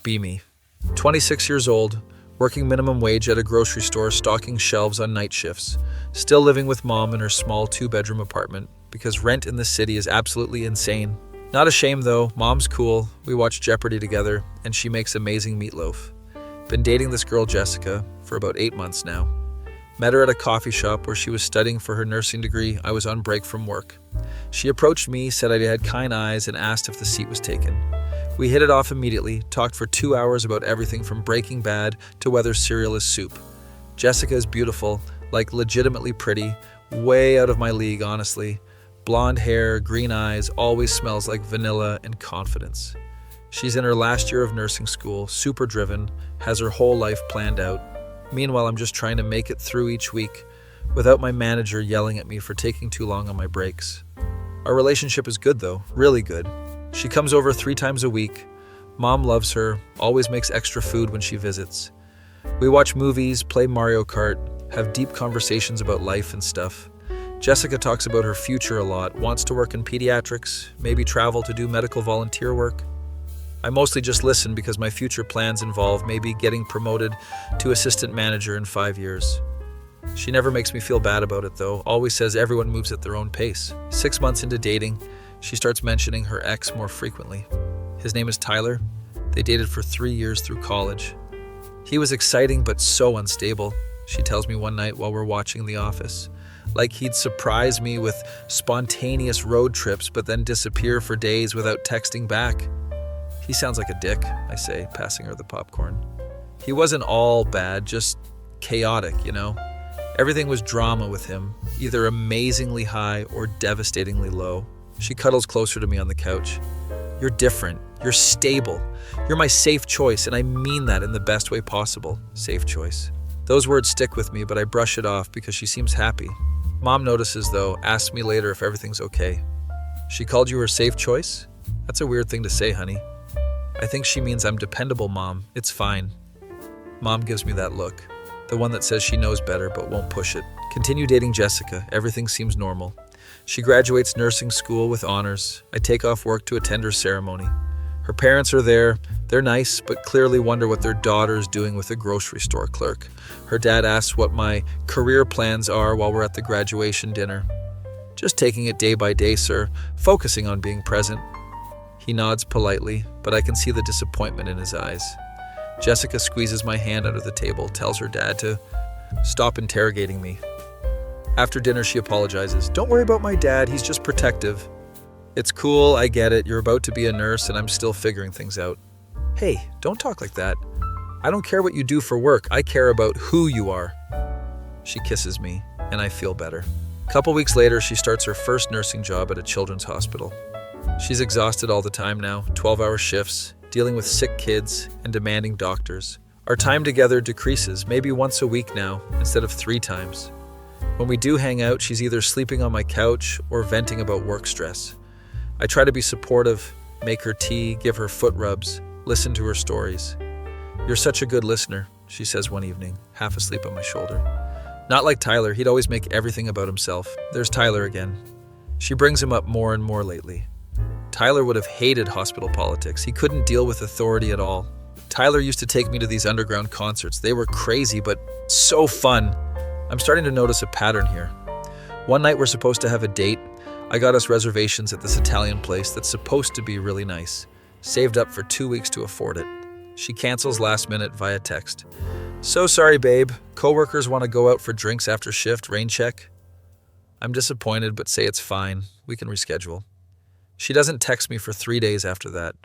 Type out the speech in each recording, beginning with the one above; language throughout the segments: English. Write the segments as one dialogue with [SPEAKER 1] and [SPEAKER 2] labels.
[SPEAKER 1] Be me. 26 years old, working minimum wage at a grocery store, stocking shelves on night shifts, still living with mom in her small 2-bedroom apartment because rent in the city is absolutely insane. Not ashamed though, mom's cool, we watch Jeopardy together, and she makes amazing meatloaf. Been dating this girl Jessica for about 8 months now. Met her at a coffee shop where she was studying for her nursing degree. I was on break from work. She approached me, said I had kind eyes, and asked if the seat was taken. We hit it off immediately, talked for 2 hours about everything from Breaking Bad to whether cereal is soup. Jessica is beautiful, like legitimately pretty, way out of my league, honestly. Blonde hair, green eyes, always smells like vanilla and confidence. She's in her last year of nursing school, super driven, has her whole life planned out. Meanwhile, I'm just trying to make it through each week without my manager yelling at me for taking too long on my breaks. Our relationship is good though, really good. She comes over 3 times a week. Mom loves her, always makes extra food when she visits. We watch movies, play Mario Kart, have deep conversations about life and stuff. Jessica talks about her future a lot, wants to work in pediatrics, maybe travel to do medical volunteer work. I mostly just listen because my future plans involve maybe getting promoted to assistant manager in 5 years. She never makes me feel bad about it though, always says everyone moves at their own pace. 6 months into dating, she starts mentioning her ex more frequently. His name is Tyler. They dated for 3 years through college. He was exciting but so unstable, she tells me one night while we're watching The Office. Like he'd surprise me with spontaneous road trips but then disappear for days without texting back. He sounds like a dick, I say, passing her the popcorn. He wasn't all bad, just chaotic, you know? Everything was drama with him, either amazingly high or devastatingly low. She cuddles closer to me on the couch. You're different. You're stable. You're my safe choice, and I mean that in the best way possible. Safe choice. Those words stick with me, but I brush it off because she seems happy. Mom notices, though, asks me later if everything's okay. She called you her safe choice? That's a weird thing to say, honey. I think she means I'm dependable, Mom. It's fine. Mom gives me that look. The one that says she knows better but won't push it. Continue dating Jessica. Everything seems normal. She graduates nursing school with honors. I take off work to attend her ceremony. Her parents are there. They're nice, but clearly wonder what their daughter is doing with a grocery store clerk. Her dad asks what my career plans are while we're at the graduation dinner. Just taking it day by day, sir. Focusing on being present. He nods politely, but I can see the disappointment in his eyes. Jessica squeezes my hand under the table, tells her dad to stop interrogating me. After dinner, she apologizes. Don't worry about my dad, he's just protective. It's cool, I get it. You're about to be a nurse and I'm still figuring things out. Hey, don't talk like that. I don't care what you do for work. I care about who you are. She kisses me, and I feel better. A couple weeks later, she starts her first nursing job at a children's hospital. She's exhausted all the time now, 12-hour shifts, dealing with sick kids and demanding doctors. Our time together decreases, maybe once a week now, instead of 3 times. When we do hang out, she's either sleeping on my couch or venting about work stress. I try to be supportive, make her tea, give her foot rubs, listen to her stories. You're such a good listener, she says one evening, half asleep on my shoulder. Not like Tyler, he'd always make everything about himself. There's Tyler again. She brings him up more and more lately. Tyler would have hated hospital politics. He couldn't deal with authority at all. Tyler used to take me to these underground concerts. They were crazy, but so fun. I'm starting to notice a pattern here. One night we're supposed to have a date. I got us reservations at this Italian place that's supposed to be really nice. Saved up for 2 weeks to afford it. She cancels last minute via text. So sorry, babe. Coworkers want to go out for drinks after shift, rain check. I'm disappointed, but say it's fine. We can reschedule. She doesn't text me for 3 days after that.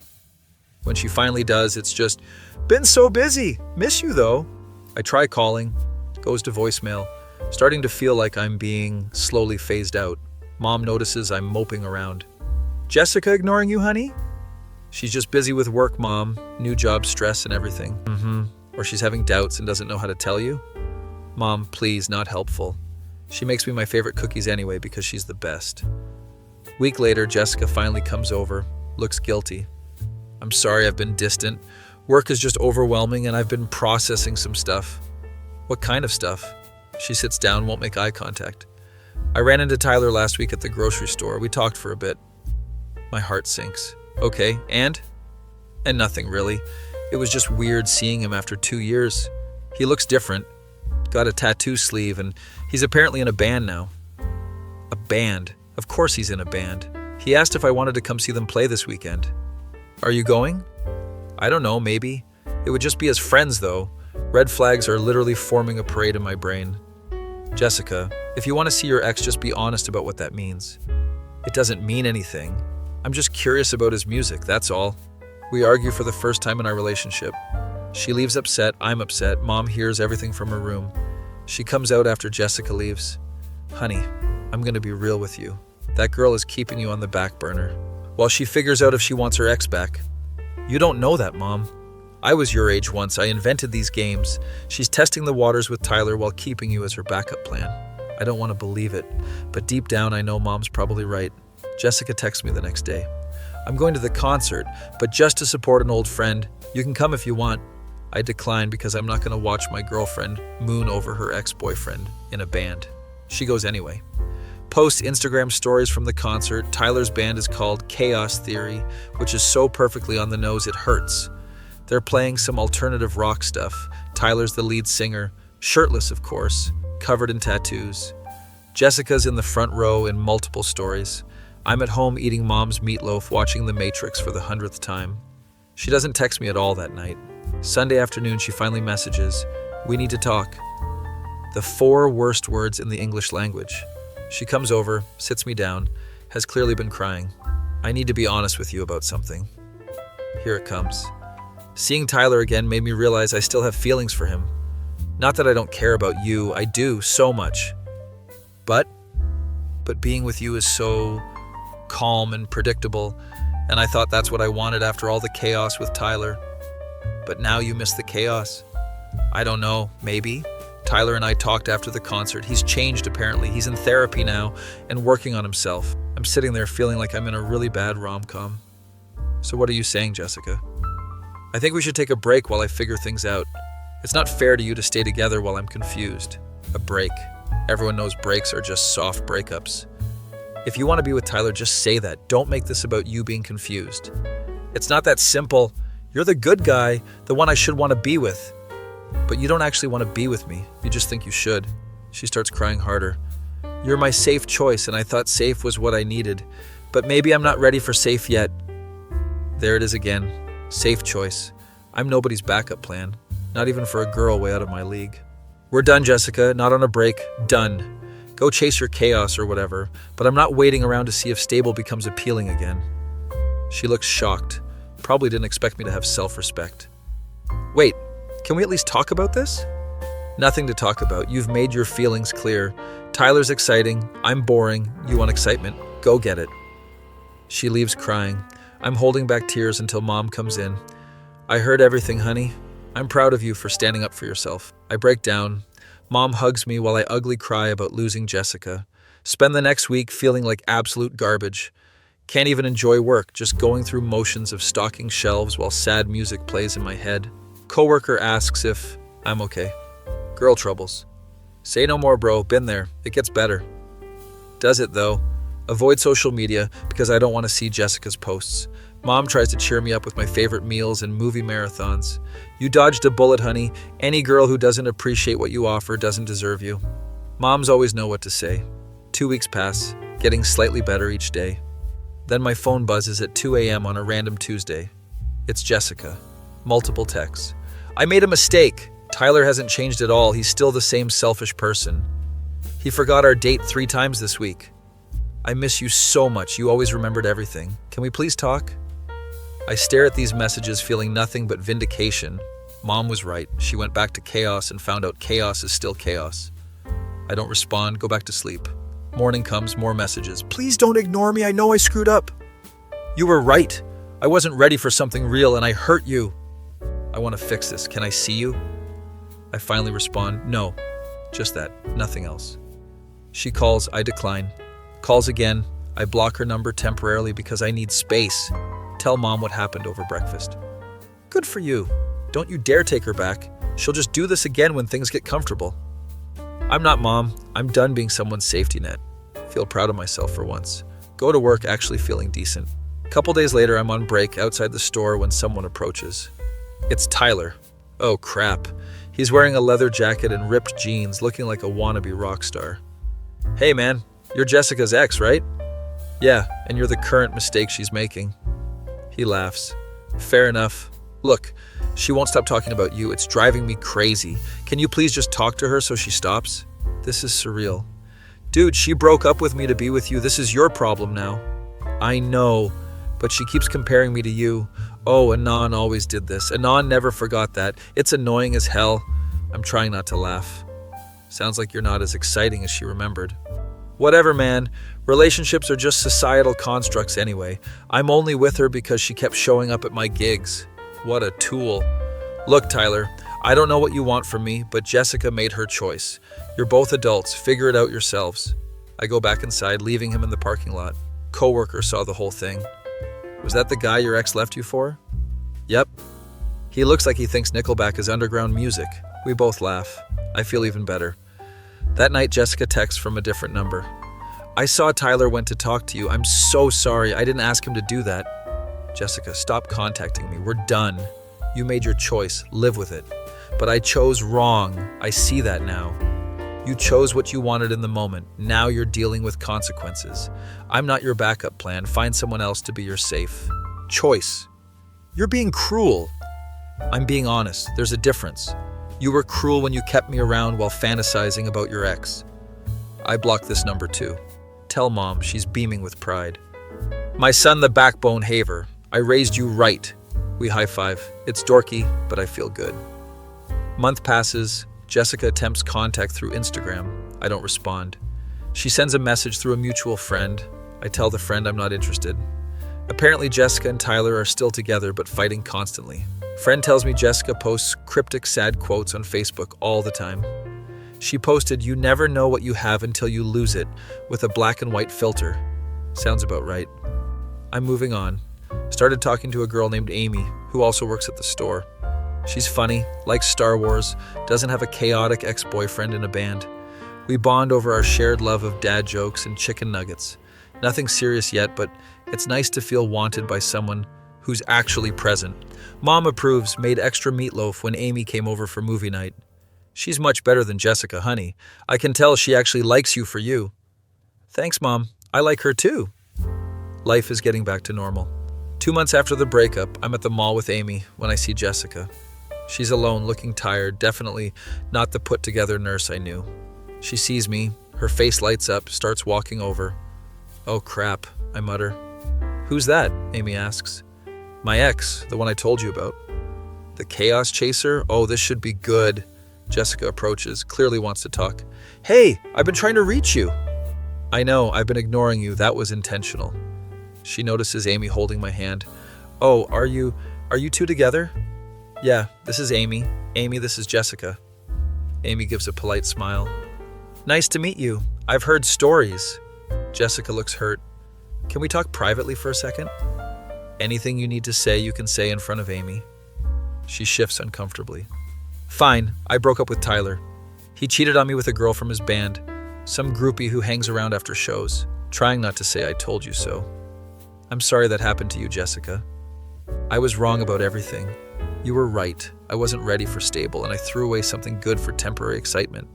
[SPEAKER 1] When she finally does, it's just, been so busy. Miss you though. I try calling, goes to voicemail, starting to feel like I'm being slowly phased out. Mom notices I'm moping around. Jessica ignoring you, honey? She's just busy with work, Mom. New job stress and everything. Or she's having doubts and doesn't know how to tell you. Mom, please, not helpful. She makes me my favorite cookies anyway because she's the best. Week later, Jessica finally comes over, looks guilty. I'm sorry I've been distant. Work is just overwhelming and I've been processing some stuff. What kind of stuff? She sits down, won't make eye contact. I ran into Tyler last week at the grocery store. We talked for a bit. My heart sinks. Okay, and? And nothing really. It was just weird seeing him after 2 years. He looks different, got a tattoo sleeve, and he's apparently in a band now. A band? Of course he's in a band. He asked if I wanted to come see them play this weekend. Are you going? I don't know, maybe. It would just be as friends, though. Red flags are literally forming a parade in my brain. Jessica, if you want to see your ex, just be honest about what that means. It doesn't mean anything. I'm just curious about his music, that's all. We argue for the first time in our relationship. She leaves upset, I'm upset, Mom hears everything from her room. She comes out after Jessica leaves. Honey, I'm gonna be real with you. That girl is keeping you on the back burner, while she figures out if she wants her ex back. You don't know that, Mom. I was your age once, I invented these games. She's testing the waters with Tyler while keeping you as her backup plan. I don't want to believe it, but deep down I know Mom's probably right. Jessica texts me the next day. I'm going to the concert, but just to support an old friend. You can come if you want. I decline because I'm not going to watch my girlfriend moon over her ex-boyfriend in a band. She goes anyway. Posts Instagram stories from the concert. Tyler's band is called Chaos Theory, which is so perfectly on the nose it hurts. They're playing some alternative rock stuff. Tyler's the lead singer, shirtless of course, covered in tattoos. Jessica's in the front row in multiple stories. I'm at home eating Mom's meatloaf, watching The Matrix for the 100th time. She doesn't text me at all that night. Sunday afternoon, she finally messages, "We need to talk." The 4 worst words in the English language. She comes over, sits me down, has clearly been crying. I need to be honest with you about something. Here it comes. Seeing Tyler again made me realize I still have feelings for him. Not that I don't care about you, I do so much. But being with you is so calm and predictable, and I thought that's what I wanted after all the chaos with Tyler. But now you miss the chaos. I don't know, maybe. Tyler and I talked after the concert. He's changed apparently. He's in therapy now and working on himself. I'm sitting there feeling like I'm in a really bad rom-com. So what are you saying, Jessica? I think we should take a break while I figure things out. It's not fair to you to stay together while I'm confused. A break. Everyone knows breaks are just soft breakups. If you want to be with Tyler, just say that. Don't make this about you being confused. It's not that simple. You're the good guy, the one I should want to be with. But you don't actually want to be with me. You just think you should. She starts crying harder. You're my safe choice, and I thought safe was what I needed. But maybe I'm not ready for safe yet. There it is again. Safe choice. I'm nobody's backup plan. Not even for a girl way out of my league. We're done, Jessica. Not on a break. Done. Go chase your chaos or whatever, but I'm not waiting around to see if stable becomes appealing again. She looks shocked. Probably didn't expect me to have self-respect. Wait, can we at least talk about this? Nothing to talk about. You've made your feelings clear. Tyler's exciting. I'm boring. You want excitement. Go get it. She leaves crying. I'm holding back tears until Mom comes in. I heard everything, honey. I'm proud of you for standing up for yourself. I break down. Mom hugs me while I ugly cry about losing Jessica. Spend the next week feeling like absolute garbage. Can't even enjoy work, just going through motions of stocking shelves while sad music plays in my head. Coworker asks if I'm okay. Girl troubles. Say no more, bro. Been there. It gets better. Does it, though? Avoid social media because I don't want to see Jessica's posts. Mom tries to cheer me up with my favorite meals and movie marathons. You dodged a bullet, honey. Any girl who doesn't appreciate what you offer doesn't deserve you. Moms always know what to say. 2 weeks pass, getting slightly better each day. Then my phone buzzes at 2 a.m. on a random Tuesday. It's Jessica. Multiple texts. I made a mistake. Tyler hasn't changed at all. He's still the same selfish person. He forgot our date 3 times this week. I miss you so much. You always remembered everything. Can we please talk? I stare at these messages feeling nothing but vindication. Mom was right. She went back to chaos and found out chaos is still chaos. I don't respond, go back to sleep. Morning comes, more messages. Please don't ignore me. I know I screwed up. You were right. I wasn't ready for something real and I hurt you. I want to fix this. Can I see you? I finally respond, no. Just that, nothing else. She calls, I decline. Calls again. I block her number temporarily because I need space. Tell Mom what happened over breakfast. Good for you. Don't you dare take her back. She'll just do this again when things get comfortable. I'm not Mom. I'm done being someone's safety net. Feel proud of myself for once. Go to work actually feeling decent. Couple days later, I'm on break outside the store when someone approaches. It's Tyler. Oh, crap. He's wearing a leather jacket and ripped jeans, looking like a wannabe rock star. Hey, man, you're Jessica's ex, right? Yeah, and you're the current mistake she's making. He laughs. Fair enough. Look, she won't stop talking about you. It's driving me crazy. Can you please just talk to her so she stops? This is surreal. Dude, she broke up with me to be with you. This is your problem now. I know, but she keeps comparing me to you. Oh, Anon always did this. Anon never forgot that. It's annoying as hell. I'm trying not to laugh. Sounds like you're not as exciting as she remembered. Whatever, man. Relationships are just societal constructs anyway. I'm only with her because she kept showing up at my gigs. What a tool. Look, Tyler, I don't know what you want from me, but Jessica made her choice. You're both adults. Figure it out yourselves. I go back inside, leaving him in the parking lot. Coworker saw the whole thing. Was that the guy your ex left you for? Yep. He looks like he thinks Nickelback is underground music. We both laugh. I feel even better. That night, Jessica texts from a different number. I saw Tyler went to talk to you. I'm so sorry. I didn't ask him to do that. Jessica, stop contacting me. We're done. You made your choice. Live with it. But I chose wrong. I see that now. You chose what you wanted in the moment. Now you're dealing with consequences. I'm not your backup plan. Find someone else to be your safe choice. You're being cruel. I'm being honest. There's a difference. You were cruel when you kept me around while fantasizing about your ex. I blocked this number too. Tell Mom. She's beaming with pride. My son, the backbone haver. I raised you right. We high-five. It's dorky, but I feel good. Month passes. Jessica attempts contact through Instagram. I don't respond. She sends a message through a mutual friend. I tell the friend I'm not interested. Apparently Jessica and Tyler are still together but fighting constantly. Friend tells me Jessica posts cryptic sad quotes on Facebook all the time. She posted, "You never know what you have until you lose it," with a black and white filter. Sounds about right. I'm moving on. Started talking to a girl named Amy, who also works at the store. She's funny, likes Star Wars, doesn't have a chaotic ex-boyfriend in a band. We bond over our shared love of dad jokes and chicken nuggets. Nothing serious yet, but it's nice to feel wanted by someone who's actually present. Mom approves, made extra meatloaf when Amy came over for movie night. She's much better than Jessica, honey. I can tell she actually likes you for you. Thanks, Mom. I like her too. Life is getting back to normal. 2 months after the breakup, I'm at the mall with Amy when I see Jessica. She's alone, looking tired, definitely not the put-together nurse I knew. She sees me, her face lights up, starts walking over. Oh crap, I mutter. Who's that? Amy asks. My ex, the one I told you about. The chaos chaser? Oh, this should be good. Jessica approaches, clearly wants to talk. Hey, I've been trying to reach you. I know, I've been ignoring you. That was intentional. She notices Amy holding my hand. Oh, are you two together? Yeah, this is Amy. Amy, this is Jessica. Amy gives a polite smile. Nice to meet you. I've heard stories. Jessica looks hurt. Can we talk privately for a second? Anything you need to say, you can say in front of Amy. She shifts uncomfortably. Fine, I broke up with Tyler. He cheated on me with a girl from his band, some groupie who hangs around after shows, trying not to say I told you so. I'm sorry that happened to you, Jessica. I was wrong about everything. You were right. I wasn't ready for stable, and I threw away something good for temporary excitement.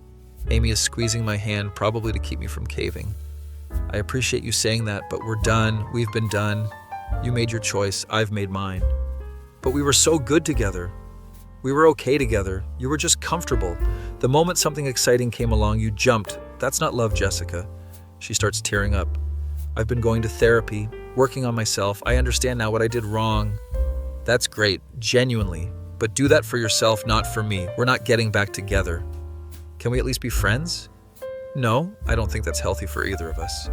[SPEAKER 1] Amy is squeezing my hand, probably to keep me from caving. I appreciate you saying that, but we're done. We've been done. You made your choice. I've made mine. But we were so good together. We were okay together. You were just comfortable. The moment something exciting came along, you jumped. That's not love, Jessica. She starts tearing up. I've been going to therapy, working on myself. I understand now what I did wrong. That's great, genuinely. But do that for yourself, not for me. We're not getting back together. Can we at least be friends? No, I don't think that's healthy for either of us.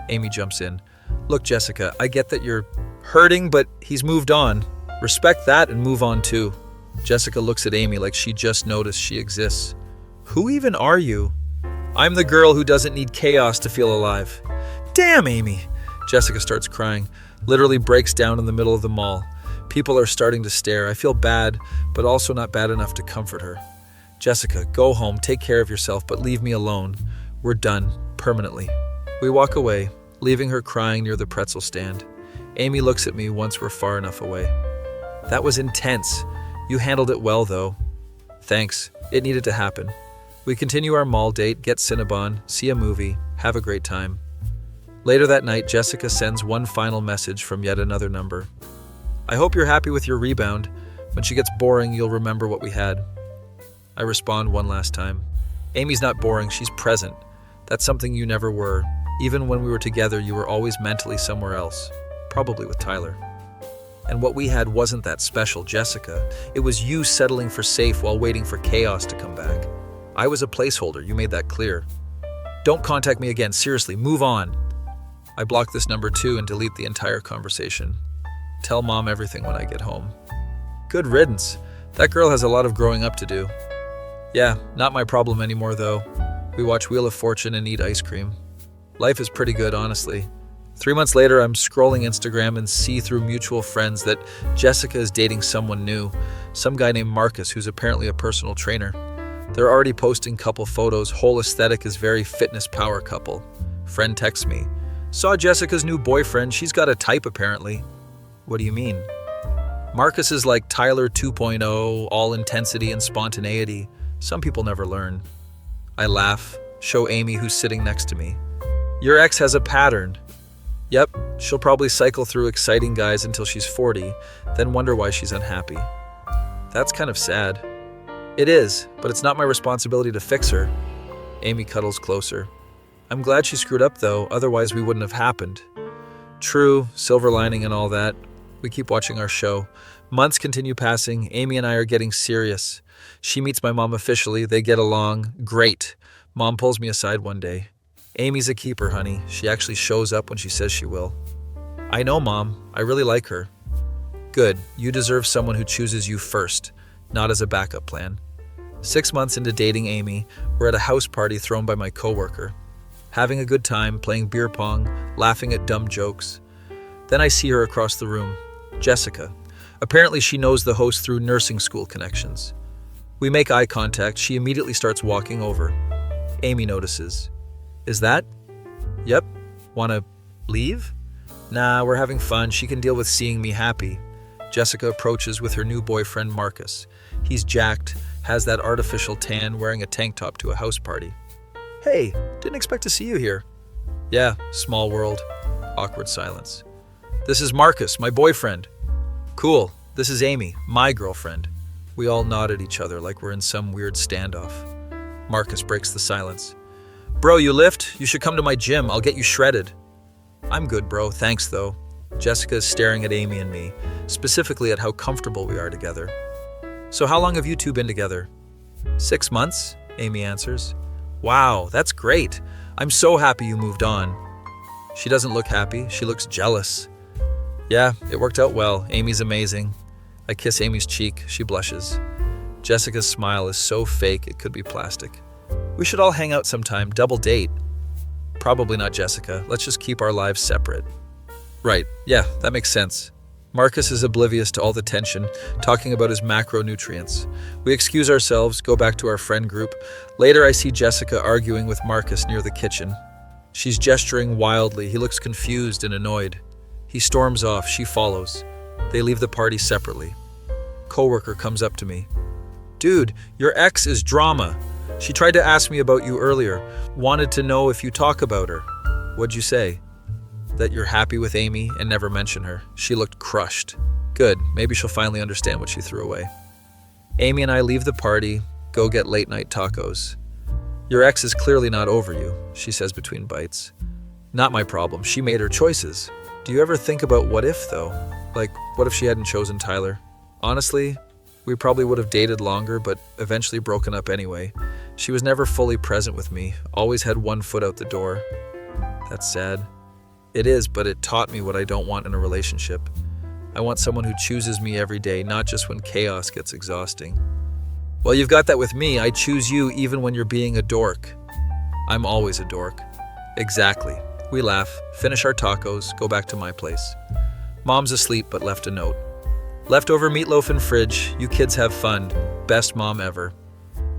[SPEAKER 1] Amy jumps in. Look, Jessica, I get that you're hurting, but he's moved on. Respect that and move on too. Jessica looks at Amy like she just noticed she exists. Who even are you? I'm the girl who doesn't need chaos to feel alive. Damn, Amy! Jessica starts crying, literally breaks down in the middle of the mall. People are starting to stare. I feel bad, but also not bad enough to comfort her. Jessica, go home, take care of yourself, but leave me alone. We're done, permanently. We walk away, leaving her crying near the pretzel stand. Amy looks at me once we're far enough away. That was intense. You handled it well, though. Thanks. It needed to happen. We continue our mall date, get Cinnabon, see a movie, have a great time. Later that night, Jessica sends one final message from yet another number. I hope you're happy with your rebound. When she gets boring, you'll remember what we had. I respond one last time. Amy's not boring, she's present. That's something you never were. Even when we were together, you were always mentally somewhere else. Probably with Tyler. And what we had wasn't that special, Jessica. It was you settling for safe while waiting for chaos to come back. I was a placeholder, you made that clear. Don't contact me again, seriously, move on. I block this number too and delete the entire conversation. Tell Mom everything when I get home. Good riddance. That girl has a lot of growing up to do. Yeah, not my problem anymore though. We watch Wheel of Fortune and eat ice cream. Life is pretty good, honestly. 3 months later, I'm scrolling Instagram and see through mutual friends that Jessica is dating someone new, some guy named Marcus who's apparently a personal trainer. They're already posting couple photos, whole aesthetic is very fitness power couple. Friend texts me. Saw Jessica's new boyfriend, she's got a type apparently. What do you mean? Marcus is like Tyler 2.0, all intensity and spontaneity. Some people never learn. I laugh, show Amy who's sitting next to me. Your ex has a pattern. Yep, she'll probably cycle through exciting guys until she's 40, then wonder why she's unhappy. That's kind of sad. It is, but it's not my responsibility to fix her. Amy cuddles closer. I'm glad she screwed up though, otherwise we wouldn't have happened. True, silver lining and all that. We keep watching our show. Months continue passing, Amy and I are getting serious. She meets my mom officially, they get along. Great. Mom pulls me aside one day. Amy's a keeper, honey. She actually shows up when she says she will. I know, Mom. I really like her. Good. You deserve someone who chooses you first, not as a backup plan. 6 months into dating Amy, we're at a house party thrown by my coworker. Having a good time, playing beer pong, laughing at dumb jokes. Then I see her across the room. Jessica. Apparently she knows the host through nursing school connections. We make eye contact. She immediately starts walking over. Amy notices. Is that? Yep. Wanna leave? Nah, we're having fun. She can deal with seeing me happy. Jessica approaches with her new boyfriend, Marcus. He's jacked, has that artificial tan, wearing a tank top to a house party. Hey, didn't expect to see you here. Yeah, small world. Awkward silence. This is Marcus, my boyfriend. Cool. This is Amy, my girlfriend. We all nod at each other like we're in some weird standoff. Marcus breaks the silence. Bro, you lift? You should come to my gym. I'll get you shredded. I'm good, bro. Thanks, though. Jessica is staring at Amy and me, specifically at how comfortable we are together. So how long have you two been together? 6 months, Amy answers. Wow, that's great. I'm so happy you moved on. She doesn't look happy. She looks jealous. Yeah, it worked out well. Amy's amazing. I kiss Amy's cheek. She blushes. Jessica's smile is so fake it could be plastic. We should all hang out sometime, double date. Probably not, Jessica. Let's just keep our lives separate. Right, yeah, that makes sense. Marcus is oblivious to all the tension, talking about his macronutrients. We excuse ourselves, go back to our friend group. Later, I see Jessica arguing with Marcus near the kitchen. She's gesturing wildly. He looks confused and annoyed. He storms off. She follows. They leave the party separately. Coworker comes up to me. Dude, your ex is drama. She tried to ask me about you earlier. Wanted to know if you talk about her. What'd you say? That you're happy with Amy and never mention her. She looked crushed. Good, maybe she'll finally understand what she threw away. Amy and I leave the party, go get late night tacos. Your ex is clearly not over you, she says between bites. Not my problem, she made her choices. Do you ever think about what if though? Like, what if she hadn't chosen Tyler? Honestly, we probably would have dated longer, but eventually broken up anyway. She was never fully present with me, always had one foot out the door. That's sad. It is, but it taught me what I don't want in a relationship. I want someone who chooses me every day, not just when chaos gets exhausting. Well, you've got that with me. I choose you even when you're being a dork. I'm always a dork. Exactly. We laugh, finish our tacos, go back to my place. Mom's asleep but left a note. Leftover meatloaf in fridge. You kids have fun. Best mom ever.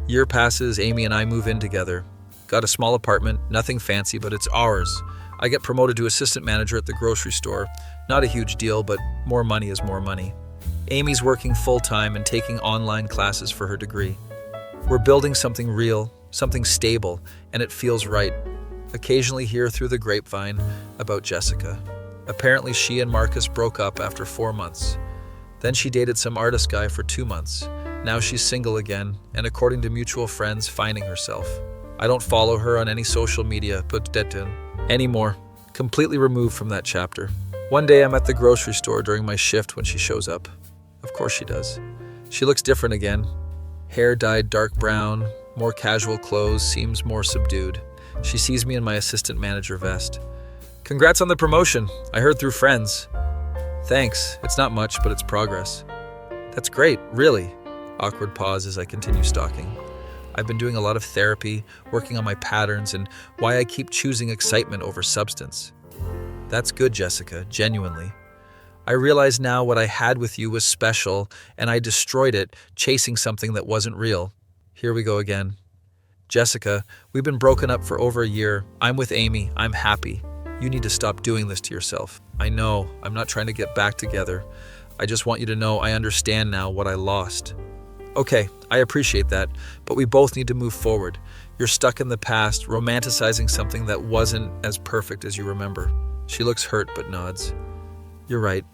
[SPEAKER 1] Year passes, Amy and I move in together. Got a small apartment, nothing fancy, but it's ours. I get promoted to assistant manager at the grocery store. Not a huge deal, but more money is more money. Amy's working full-time and taking online classes for her degree. We're building something real, something stable, and it feels right. Occasionally hear through the grapevine about Jessica. Apparently she and Marcus broke up after 4 months. Then she dated some artist guy for 2 months. Now she's single again, and according to mutual friends, finding herself. I don't follow her on any social media, anymore. Completely removed from that chapter. One day I'm at the grocery store during my shift when she shows up. Of course she does. She looks different again. Hair dyed dark brown, more casual clothes, seems more subdued. She sees me in my assistant manager vest. Congrats on the promotion. I heard through friends. Thanks. It's not much, but it's progress. That's great, really. Awkward pause as I continue stalking. I've been doing a lot of therapy, working on my patterns, and why I keep choosing excitement over substance. That's good, Jessica, genuinely. I realize now what I had with you was special, and I destroyed it, chasing something that wasn't real. Here we go again. Jessica, we've been broken up for over a year. I'm with Amy. I'm happy. You need to stop doing this to yourself. I know. I'm not trying to get back together. I just want you to know I understand now what I lost. Okay, I appreciate that, but we both need to move forward. You're stuck in the past, romanticizing something that wasn't as perfect as you remember. She looks hurt but nods. You're right.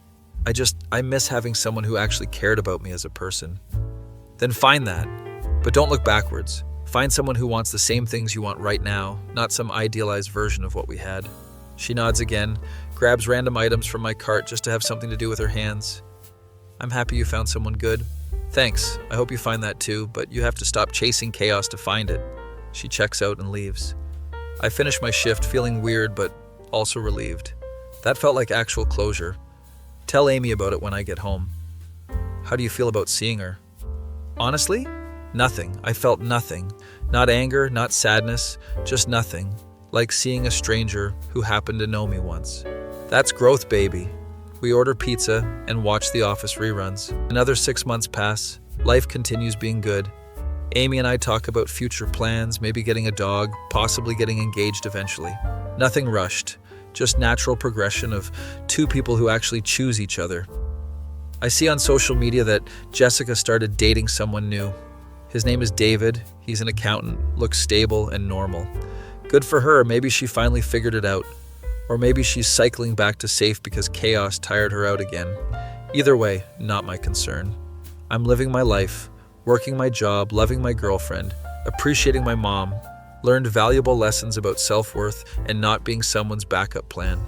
[SPEAKER 1] I miss having someone who actually cared about me as a person. Then find that, but don't look backwards. Find someone who wants the same things you want right now, not some idealized version of what we had. She nods again, grabs random items from my cart just to have something to do with her hands. I'm happy you found someone good. Thanks. I hope you find that too, but you have to stop chasing chaos to find it. She checks out and leaves. I finish my shift feeling weird, but also relieved. That felt like actual closure. Tell Amy about it when I get home. How do you feel about seeing her? Honestly, nothing. I felt nothing. Not anger, not sadness, just nothing. Like seeing a stranger who happened to know me once. That's growth, baby. We order pizza and watch The Office reruns. Another 6 months pass. Life continues being good. Amy and I talk about future plans, maybe getting a dog, possibly getting engaged eventually. Nothing rushed, just natural progression of two people who actually choose each other. I see on social media that Jessica started dating someone new. His name is David. He's an accountant, looks stable and normal. Good for her, maybe she finally figured it out. Or maybe she's cycling back to safe because chaos tired her out again. Either way, not my concern. I'm living my life, working my job, loving my girlfriend, appreciating my mom, learned valuable lessons about self-worth and not being someone's backup plan.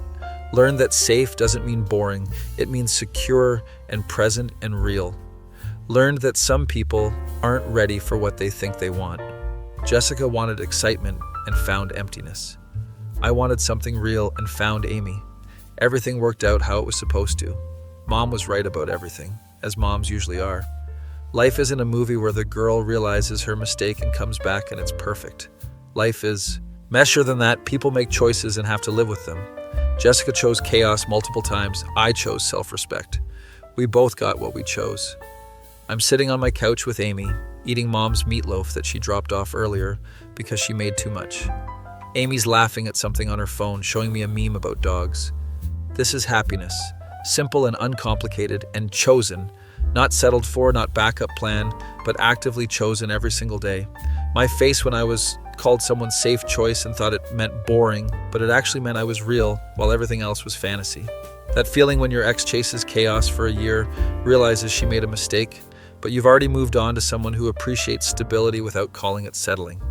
[SPEAKER 1] Learned that safe doesn't mean boring, it means secure and present and real. Learned that some people aren't ready for what they think they want. Jessica wanted excitement and found emptiness. I wanted something real and found Amy. Everything worked out how it was supposed to. Mom was right about everything, as moms usually are. Life isn't a movie where the girl realizes her mistake and comes back and it's perfect. Life is meshier than that. People make choices and have to live with them. Jessica chose chaos multiple times. I chose self-respect. We both got what we chose. I'm sitting on my couch with Amy, eating Mom's meatloaf that she dropped off earlier because she made too much. Amy's laughing at something on her phone, showing me a meme about dogs. This is happiness. Simple and uncomplicated and chosen. Not settled for, not backup plan, but actively chosen every single day. My face when I was called someone's safe choice and thought it meant boring, but it actually meant I was real while everything else was fantasy. That feeling when your ex chases chaos for a year, realizes she made a mistake, but you've already moved on to someone who appreciates stability without calling it settling.